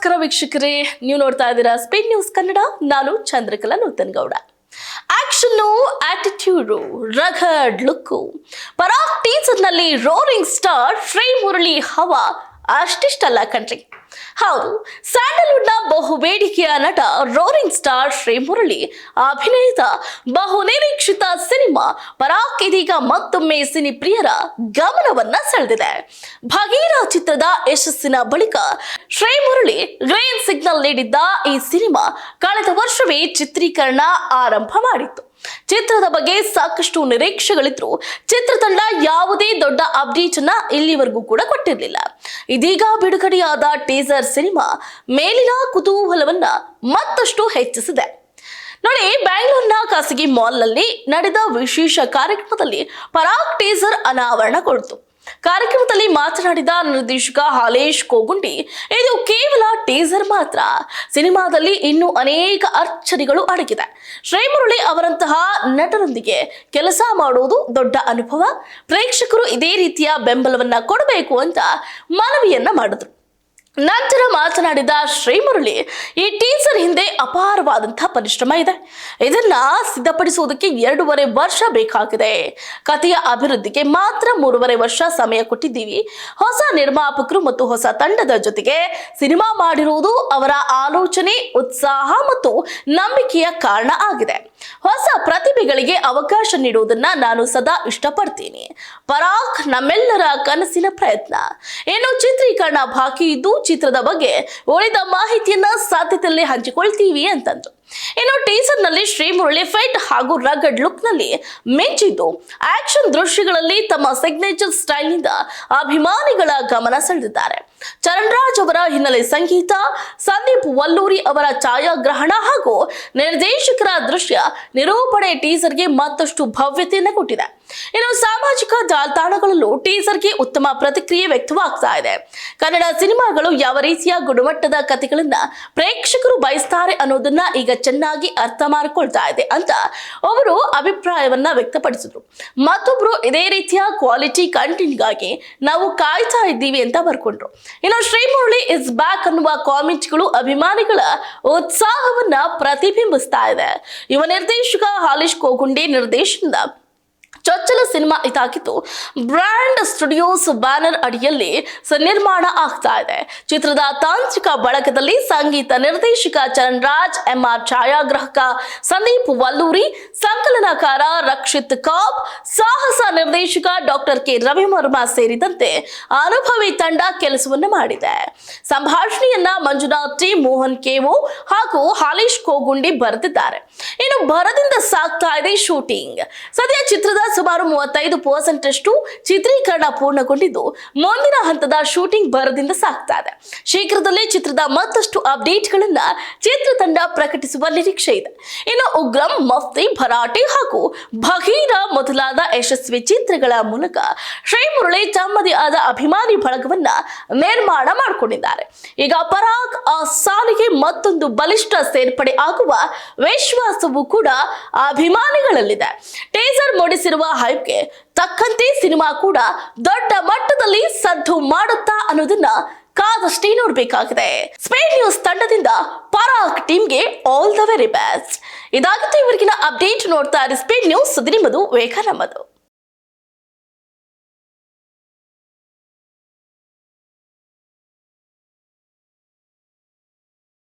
ನಮಸ್ಕಾರ ವೀಕ್ಷಕರೇ, ನೀವು ನೋಡ್ತಾ ಇದ್ದೀರಾ ಸ್ಪೀಡ್ ನ್ಯೂಸ್ ಕನ್ನಡ. ನಾನು Chandrakala Nuthanagowda. Action, attitude, rugged look. Parag teaser ನಲ್ಲಿ ರೋರಿಂಗ್ ಸ್ಟಾರ್ ಶ್ರೀ ಮುರಳಿ ಹವಾ ಅಷ್ಟಿಷ್ಟಲ್ಲ ಕಣ್ರಿ. ಹೌದು, ಸ್ಯಾಂಡಲ್ವುಡ್ ನ ಬಹುಬೇಡಿಕೆಯ ನಟ ರೋರಿಂಗ್ ಸ್ಟಾರ್ ಶ್ರೀ ಮುರಳಿ ಅಭಿನಯದ ಬಹು ನಿರೀಕ್ಷಿತ ಸಿನಿಮಾ ಪರಾಗ್ ಇದೀಗ ಮತ್ತೊಮ್ಮೆ ಸಿನಿ ಪ್ರಿಯರ ಗಮನವನ್ನ ಸೆಳೆದಿದೆ. ಭಗೀರ ಚಿತ್ರದ ಯಶಸ್ಸಿನ ಬಳಿಕ ಶ್ರೀ ಮುರಳಿ ಗ್ರೀನ್ ಸಿಗ್ನಲ್ ನೀಡಿದ್ದ ಈ ಸಿನಿಮಾ ಕಳೆದ ವರ್ಷವೇ ಚಿತ್ರೀಕರಣ ಆರಂಭ ಮಾಡಿತ್ತು. ಚಿತ್ರದ ಬಗ್ಗೆ ಸಾಕಷ್ಟು ನಿರೀಕ್ಷೆಗಳಿದ್ರು ಚಿತ್ರತಂಡ ಯಾವುದೇ ದೊಡ್ಡ ಅಪ್ಡೇಟ್ ಅನ್ನ ಇಲ್ಲಿವರೆಗೂ ಕೂಡ ಕೊಟ್ಟಿರಲಿಲ್ಲ. ಇದೀಗ ಬಿಡುಗಡೆಯಾದ ಟೀಸರ್ ಸಿನಿಮಾ ಮೇಲಿನ ಕುತೂಹಲವನ್ನ ಮತ್ತಷ್ಟು ಹೆಚ್ಚಿಸಿದೆ. ನೋಡಿ, ಬೆಂಗಳೂರಿನ ಖಾಸಗಿ ಮಾಲ್ನಲ್ಲಿ ನಡೆದ ವಿಶೇಷ ಕಾರ್ಯಕ್ರಮದಲ್ಲಿ ಪರಾಗ್ ಟೀಸರ್ ಅನಾವರಣಗೊಳಿತು. ಕಾರ್ಯಕ್ರಮದಲ್ಲಿ ಮಾತನಾಡಿದ ನಿರ್ದೇಶಕ ಹಾಲೇಶ್ ಕೋಗುಂಡಿ, ಇದು ಕೇವಲ ಟೀಸರ್ ಮಾತ್ರ, ಸಿನಿಮಾದಲ್ಲಿ ಇನ್ನೂ ಅನೇಕ ಅಚ್ಚರಿಗಳು ಅಡಗಿದೆ. ಶ್ರೀಮುರಳಿ ಅವರಂತಹ ನಟರೊಂದಿಗೆ ಕೆಲಸ ಮಾಡುವುದು ದೊಡ್ಡ ಅನುಭವ. ಪ್ರೇಕ್ಷಕರು ಇದೇ ರೀತಿಯ ಬೆಂಬಲವನ್ನ ಕೊಡಬೇಕು ಅಂತ ಮನವಿಯನ್ನ ಮಾಡಿದ್ರು. ನಂತರ ಮಾತನಾಡಿದ ಶ್ರೀಮುರಳಿ, ಈ ಟೀಸರ್ ಹಿಂದೆ ಅಪಾರವಾದಂತಹ ಪರಿಶ್ರಮ ಇದೆ. ಇದನ್ನ ಸಿದ್ಧಪಡಿಸುವುದಕ್ಕೆ 2.5 ವರ್ಷ ಬೇಕಾಗಿದೆ. ಕಥೆಯ ಅಭಿವೃದ್ಧಿಗೆ ಮಾತ್ರ 3.5 ವರ್ಷ ಸಮಯ ಕೊಟ್ಟಿದ್ದೀವಿ. ಹೊಸ ನಿರ್ಮಾಪಕರು ಮತ್ತು ಹೊಸ ತಂಡದ ಜೊತೆಗೆ ಸಿನಿಮಾ ಮಾಡಿರುವುದು ಅವರ ಆಲೋಚನೆ, ಉತ್ಸಾಹ ಮತ್ತು ನಂಬಿಕೆಯ ಕಾರಣ ಆಗಿದೆ. ಹೊಸ ಪ್ರತಿಭೆಗಳಿಗೆ ಅವಕಾಶ ನೀಡುವುದನ್ನ ನಾನು ಸದಾ ಇಷ್ಟಪಡ್ತೀನಿ. ಪರಾಗ್ ನಮ್ಮೆಲ್ಲರ ಕನಸಿನ ಪ್ರಯತ್ನ. ಇನ್ನು ಚಿತ್ರೀಕರಣ ಬಾಕಿ ಇದ್ದು ಚಿತ್ರದ ಬಗ್ಗೆ ಉಳಿದ ಮಾಹಿತಿಯನ್ನ ಸಾಧ್ಯತೆಯಲ್ಲಿ ಹಂಚಿಕೊಳ್ತೀವಿ ಅಂತಂದ್ರು. ಇನ್ನು ಟೀಸರ್ ನಲ್ಲಿ ಶ್ರೀ ಮುರಳಿ ಫೈಟ್ ಹಾಗೂ ರಗಡ್ ಲುಕ್ ನಲ್ಲಿ ಮೆಚ್ಚಿದ್ದು ಆಕ್ಷನ್ ದೃಶ್ಯಗಳಲ್ಲಿ ತಮ್ಮ ಸಿಗ್ನೇಚರ್ ಸ್ಟೈಲ್ ನಿಂದ ಅಭಿಮಾನಿಗಳ ಗಮನ ಸೆಳೆದಿದ್ದಾರೆ. ಚರಣ್ ರಾಜ್ ಅವರ ಹಿನ್ನೆಲೆ ಸಂಗೀತ, ಸಂದೀಪ್ ವಲ್ಲೂರಿ ಅವರ ಛಾಯಾಗ್ರಹಣ ಹಾಗೂ ನಿರ್ದೇಶಕರ ದೃಶ್ಯ ನಿರೂಪಣೆ ಟೀಸರ್ಗೆ ಮತ್ತಷ್ಟು ಭವ್ಯತೆಯನ್ನು ಕೊಟ್ಟಿದೆ. ಇನ್ನು ಸಾಮಾಜಿಕ ಜಾಲತಾಣಗಳಲ್ಲೂ ಟೀಸರ್ಗೆ ಉತ್ತಮ ಪ್ರತಿಕ್ರಿಯೆ ವ್ಯಕ್ತವಾಗ್ತಾ ಇದೆ. ಕನ್ನಡ ಸಿನಿಮಾಗಳು ಯಾವ ರೀತಿಯ ಗುಣಮಟ್ಟದ ಕಥೆಗಳನ್ನ ಪ್ರೇಕ್ಷಕರು ಬಯಸ್ತಾರೆ ಅನ್ನೋದನ್ನ ಈಗ ಚೆನ್ನಾಗಿ ಅರ್ಥ ಮಾಡಿಕೊಳ್ತಾ ಇದೆ ಅಂತ ಅವರು ಅಭಿಪ್ರಾಯವನ್ನ ವ್ಯಕ್ತಪಡಿಸಿದ್ರು. ಮತ್ತೊಬ್ರು ಇದೇ ರೀತಿಯ ಕ್ವಾಲಿಟಿ ಕಂಟೆಂಟ್ಗಾಗಿ ನಾವು ಕಾಯ್ತಾ ಇದ್ದೀವಿ ಅಂತ ಬರ್ಕೊಂಡ್ರು. ಇನ್ನು ಶ್ರೀ ಮುರಳಿ ಇಸ್ ಬ್ಯಾಕ್ ಅನ್ನುವ ಕಾಮೆಂಟ್ಗಳು ಅಭಿಮಾನಿಗಳ ಉತ್ಸಾಹವನ್ನ ಪ್ರತಿಬಿಂಬಿಸ್ತಾ ಇದೆ. ಯುವ ನಿರ್ದೇಶಕ ಹಾಲೇಶ್ ಕೋಗುಂಡಿ ನಿರ್ದೇಶನದ ಚೊಚ್ಚಲ ಸಿನಿಮಾ ಇದಾಗಿದ್ದು ಬ್ರ್ಯಾಂಡ್ ಸ್ಟುಡಿಯೋಸ್ ಬ್ಯಾನರ್ ಅಡಿಯಲ್ಲಿ ನಿರ್ಮಾಣ ಆಗ್ತಾ ಇದೆ. ಚಿತ್ರದ ತಾಂತ್ರಿಕ ಬಳಗದಲ್ಲಿ ಸಂಗೀತ ನಿರ್ದೇಶಕ ಚರಣ್ ರಾಜ್, ಎಂಆರ್ ಛಾಯಾಗ್ರಾಹಕ ಸಂದೀಪ್ ವಲ್ಲೂರಿ, ಸಂಕಲನಕಾರ ರಕ್ಷಿತ್ ಕಾಪ್, ಸಾಹಸ ನಿರ್ದೇಶಕ ಡಾಕ್ಟರ್ ಕೆ ರವಿವರ್ಮ ಸೇರಿದಂತೆ ಅನುಭವಿ ತಂಡ ಕೆಲಸವನ್ನು ಮಾಡಿದೆ. ಸಂಭಾಷಣೆಯನ್ನ ಮಂಜುನಾಥ್ ಟಿ, ಮೋಹನ್ ಕೆಒ ಹಾಗೂ ಹಾಲೇಶ್ ಕೋಗುಂಡಿ ಬರೆದಿದ್ದಾರೆ. ಇನ್ನು ಭರದಿಂದ ಸಾಗ್ತಾ ಇದೆ ಶೂಟಿಂಗ್. ಸದ್ಯ ಚಿತ್ರದ ಸುಮಾರು 35% ಚಿತ್ರೀಕರಣ ಪೂರ್ಣಗೊಂಡಿದ್ದು ಮುಂದಿನ ಹಂತದ ಶೂಟಿಂಗ್ ಭರದಿಂದ ಸಾಗ್ತಾ ಇದೆ. ಶೀಘ್ರದಲ್ಲೇ ಚಿತ್ರದ ಮತ್ತಷ್ಟು ಅಪ್ಡೇಟ್ಗಳನ್ನ ಚಿತ್ರತಂಡ ಪ್ರಕಟಿಸುವ ನಿರೀಕ್ಷೆ ಇದೆ. ಇನ್ನು ಉಗ್ರಂ, ಮಫ್ತಿ, ಭರಾಟೆ ಹಾಗೂ ಭಗೀರ ಮೊದಲಾದ ಯಶಸ್ವಿ ಚಿತ್ರಗಳ ಮೂಲಕ ಶ್ರೀ ಮುರಳಿ ತಮ್ಮದೇ ಆದ ಅಭಿಮಾನಿ ಬಳಗವನ್ನ ನಿರ್ಮಾಣ ಮಾಡಿಕೊಂಡಿದ್ದಾರೆ. ಈಗ ಪರಾಗ್ ಆ ಸಾಲಿಗೆ ಮತ್ತೊಂದು ಬಲಿಷ್ಠ ಸೇರ್ಪಡೆ ಆಗುವ ವಿಶ್ವಾಸವೂ ಕೂಡ ಅಭಿಮಾನಿಗಳಲ್ಲಿದೆ. ಟೀಸರ್ ಮೂಡಿಸಿರುವ ಹೈಪ್ಗೆ ತಕ್ಕಂತೆ ಸಿನಿಮಾ ಕೂಡ ದೊಡ್ಡ ಮಟ್ಟದಲ್ಲಿ ಸದ್ದು ಮಾಡುತ್ತಾ ಅನ್ನೋದನ್ನ ಕಾದಷ್ಟೇ ನೋಡಬೇಕಾಗಿದೆ. ಸ್ಪೀಡ್ ನ್ಯೂಸ್ ತಂಡದಿಂದ ಪರಾಗ್ ಟೀಮ್ಗೆ ಆಲ್ ದ ವೆರಿ ಬೆಸ್ಟ್. ಇದಾಗಿತ್ತು ಇವರಿಗಿನ ಅಪ್ಡೇಟ್. ನೋಡ್ತಾ ಇರಿ ಸ್ಪೀಡ್ ನ್ಯೂಸ್, ಸುದ್ದಿ ನಿಮ್ಮದು, ವೇಗ ನಮ್ಮದು.